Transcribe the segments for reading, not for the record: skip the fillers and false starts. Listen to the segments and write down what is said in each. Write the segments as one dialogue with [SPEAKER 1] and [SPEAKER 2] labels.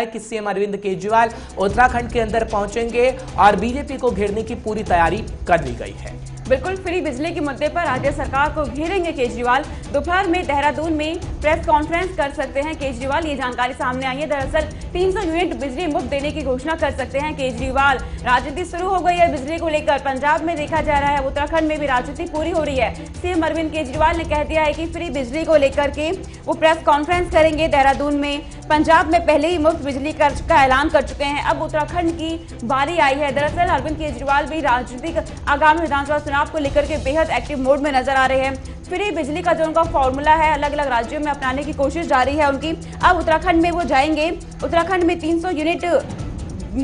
[SPEAKER 1] कि सीएम अरविंद केजरीवाल उत्तराखंड के अंदर पहुंचेंगे और बीजेपी को घेरने की पूरी तैयारी कर ली गई है।
[SPEAKER 2] बिल्कुल, फ्री बिजली के मुद्दे पर राज्य सरकार को घेरेंगे केजरीवाल। दोपहर में देहरादून में प्रेस कॉन्फ्रेंस कर सकते हैं केजरीवाल, ये जानकारी सामने आई है। दरअसल 300 यूनिट बिजली मुफ्त देने की घोषणा कर सकते हैं केजरीवाल। राजनीति शुरू हो गई है बिजली को लेकर, पंजाब में देखा जा रहा है, उत्तराखंड में भी राजनीति पूरी हो रही है। सीएम अरविंद केजरीवाल ने कह दिया है कि फ्री बिजली को लेकर के वो प्रेस कॉन्फ्रेंस करेंगे देहरादून में। पंजाब में पहले ही मुफ्त बिजली का ऐलान कर चुके हैं, अब उत्तराखंड की बारी आई है। दरअसल अरविंद केजरीवाल भी राजनीतिक आगामी विधानसभा चुनाव को लेकर के बेहद एक्टिव मोड में नजर आ रहे हैं। फ्री बिजली का जो उनका फॉर्मूला है अलग अलग राज्यों में अपनाने की कोशिश जारी है उनकी। अब उत्तराखंड में वो जाएंगे, उत्तराखंड में 300 यूनिट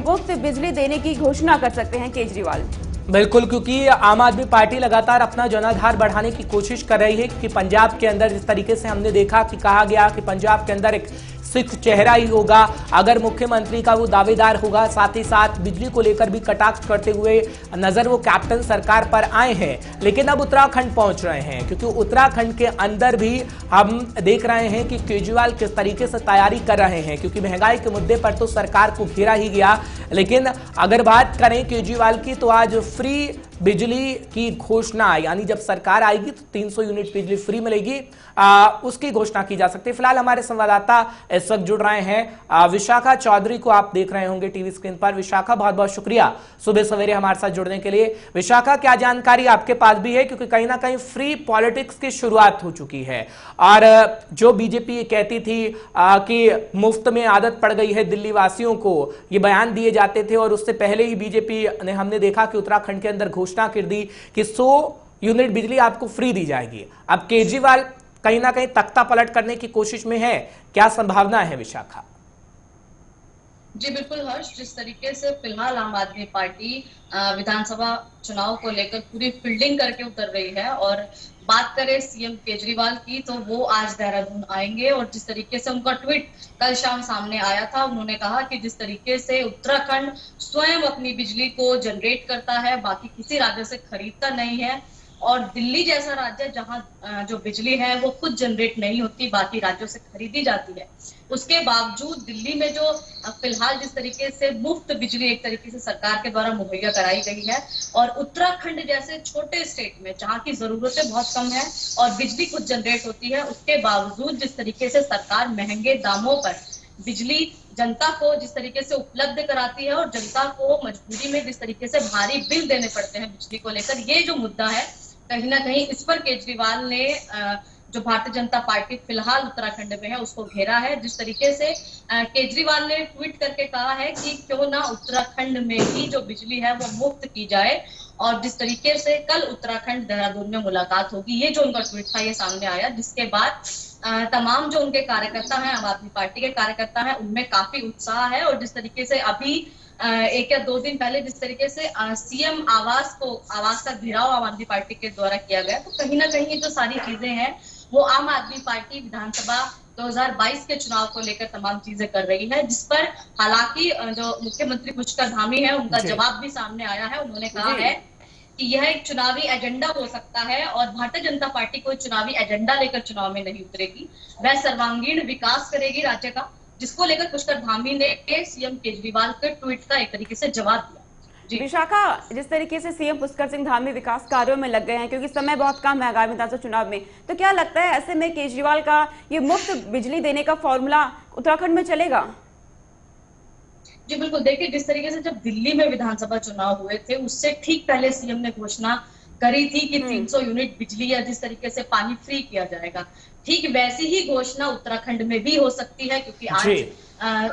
[SPEAKER 2] मुफ्त बिजली देने की घोषणा कर सकते हैं केजरीवाल।
[SPEAKER 1] बिल्कुल, क्योंकि आम आदमी पार्टी लगातार अपना जनाधार बढ़ाने की कोशिश कर रही है कि पंजाब के अंदर जिस तरीके से हमने देखा कि कहा गया कि पंजाब के अंदर एक सिख चेहरा ही होगा अगर मुख्यमंत्री का वो दावेदार होगा, साथ ही साथ बिजली को लेकर भी कटाक्ष करते हुए नजर वो कैप्टन सरकार पर आए हैं। लेकिन अब उत्तराखंड पहुंच रहे हैं, क्योंकि उत्तराखंड के अंदर भी हम देख रहे हैं कि केजरीवाल किस तरीके से तैयारी कर रहे हैं, क्योंकि महंगाई के मुद्दे पर तो सरकार को घेरा ही गया। लेकिन अगर बात करें केजरीवाल की, तो आज फ्री बिजली की घोषणा, यानी जब सरकार आएगी तो 300 यूनिट बिजली फ्री मिलेगी, उसकी घोषणा की जा सकती है। फिलहाल हमारे संवाददाता इस वक्त जुड़ रहे हैं, विशाखा चौधरी को आप देख रहे होंगे टीवी स्क्रीन पर। विशाखा, बहुत बहुत शुक्रिया सुबह सवेरे हमारे साथ जुड़ने के लिए। विशाखा, क्या जानकारी आपके पास भी है, क्योंकि कहीं ना कहीं फ्री पॉलिटिक्स की शुरुआत हो चुकी है और जो बीजेपी कहती थी कि मुफ्त में आदत पड़ गई है दिल्ली वासियों को, ये बयान दिए जाते थे और उससे पहले ही बीजेपी ने, हमने देखा कि उत्तराखंड के अंदर घोषणा कर दी कि 100 यूनिट बिजली आपको फ्री दी जाएगी। अब केजरीवाल कहीं ना कहीं तख्ता पलट करने की कोशिश में है, क्या संभावना है विशाखा?
[SPEAKER 3] जी बिल्कुल हर्ष, जिस तरीके से फिलहाल आम आदमी पार्टी विधानसभा चुनाव को लेकर पूरी फील्डिंग करके उतर रही है, और बात करें सीएम केजरीवाल की तो वो आज देहरादून आएंगे। और जिस तरीके से उनका ट्वीट कल शाम सामने आया था, उन्होंने कहा कि जिस तरीके से उत्तराखंड स्वयं अपनी बिजली को जनरेट करता है, बाकी किसी राज्य से खरीदता नहीं है, और दिल्ली जैसा राज्य जहां जो बिजली है वो खुद जनरेट नहीं होती, बाकी राज्यों से खरीदी जाती है, उसके बावजूद दिल्ली में जो फिलहाल जिस तरीके से मुफ्त बिजली एक तरीके से सरकार के द्वारा मुहैया कराई गई है, और उत्तराखंड जैसे छोटे स्टेट में जहां की जरूरतें बहुत कम है और बिजली खुद जनरेट होती है, उसके बावजूद जिस तरीके से सरकार महंगे दामों पर बिजली जनता को जिस तरीके से उपलब्ध कराती है और जनता को मजबूरी में जिस तरीके से भारी बिल देने पड़ते हैं बिजली को लेकर, ये जो मुद्दा है कहीं ना कहीं इस पर केजरीवाल ने जो भारतीय जनता पार्टी फिलहाल उत्तराखंड में है उसको घेरा है। जिस तरीके से केजरीवाल ने ट्वीट करके कहा है कि क्यों ना उत्तराखंड में ही जो बिजली है वो मुफ्त की जाए, और जिस तरीके से कल उत्तराखंड देहरादून में मुलाकात होगी, ये जो उनका ट्वीट था ये सामने आया, जिसके बाद तमाम जो उनके कार्यकर्ता हैं, आम आदमी पार्टी के कार्यकर्ता हैं, उनमें काफी उत्साह है। और जिस तरीके से अभी 1 या 2 दिन पहले जिस तरीके से सीएम आवास का घेराव आम आदमी पार्टी के द्वारा किया गया, तो कहीं ना कहीं ये जो सारी चीजें हैं वो आम आदमी पार्टी विधानसभा 2022 के चुनाव को लेकर तमाम चीजें कर रही है, जिस पर हालांकि जो मुख्यमंत्री पुष्कर धामी है उनका जवाब भी सामने आया है। उन्होंने कहा है कि यह एक चुनावी एजेंडा हो सकता है और भारतीय जनता पार्टी कोई चुनावी एजेंडा लेकर चुनाव में नहीं उतरेगी, वह सर्वांगीण विकास करेगी राज्य का, जिसको लेकर पुष्कर धामी ने सीएम केजरीवाल के ट्वीट का एक तरीके से जवाब दिया।
[SPEAKER 2] विशाखा, जिस तरीके से सीएम पुष्कर सिंह धामी विकास कार्यों में लग गए हैं, क्योंकि समय बहुत कम है आगामी विधानसभा चुनाव में, तो क्या लगता है ऐसे में केजरीवाल का ये मुफ्त बिजली देने का फॉर्मूला उत्तराखंड में चलेगा?
[SPEAKER 3] जी बिल्कुल, देखिए जिस तरीके से जब दिल्ली में विधानसभा चुनाव हुए थे उससे ठीक पहले सीएम ने घोषणा करी थी कि 300 यूनिट बिजली या जिस तरीके से पानी फ्री किया जाएगा, ठीक वैसी ही घोषणा उत्तराखंड में भी हो सकती है, क्योंकि आज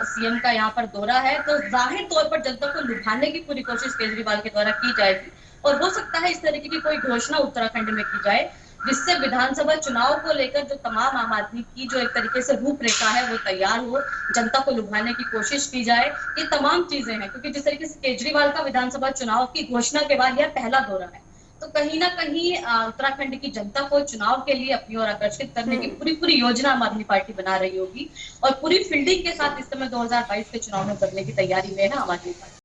[SPEAKER 3] सीएम का यहाँ पर दौरा है, तो जाहिर तौर पर जनता को लुभाने की पूरी कोशिश केजरीवाल के द्वारा की जाएगी, और हो सकता है इस तरीके की कोई घोषणा उत्तराखंड में की जाए, जिससे विधानसभा चुनाव को लेकर जो तमाम आम आदमी की जो एक तरीके से रूपरेखा है वो तैयार हो, जनता को लुभाने की कोशिश की जाए, ये तमाम चीजें हैं। क्योंकि जिस तरीके से केजरीवाल का विधानसभा चुनाव की घोषणा के बाद यह पहला दौरा है, तो कहीं ना कहीं उत्तराखंड की जनता को चुनाव के लिए अपनी ओर आकर्षित करने की पूरी योजना आम आदमी पार्टी बना रही होगी, और पूरी फील्डिंग के साथ इस समय 2022 के चुनाव में उतरने की तैयारी में है आम आदमी पार्टी।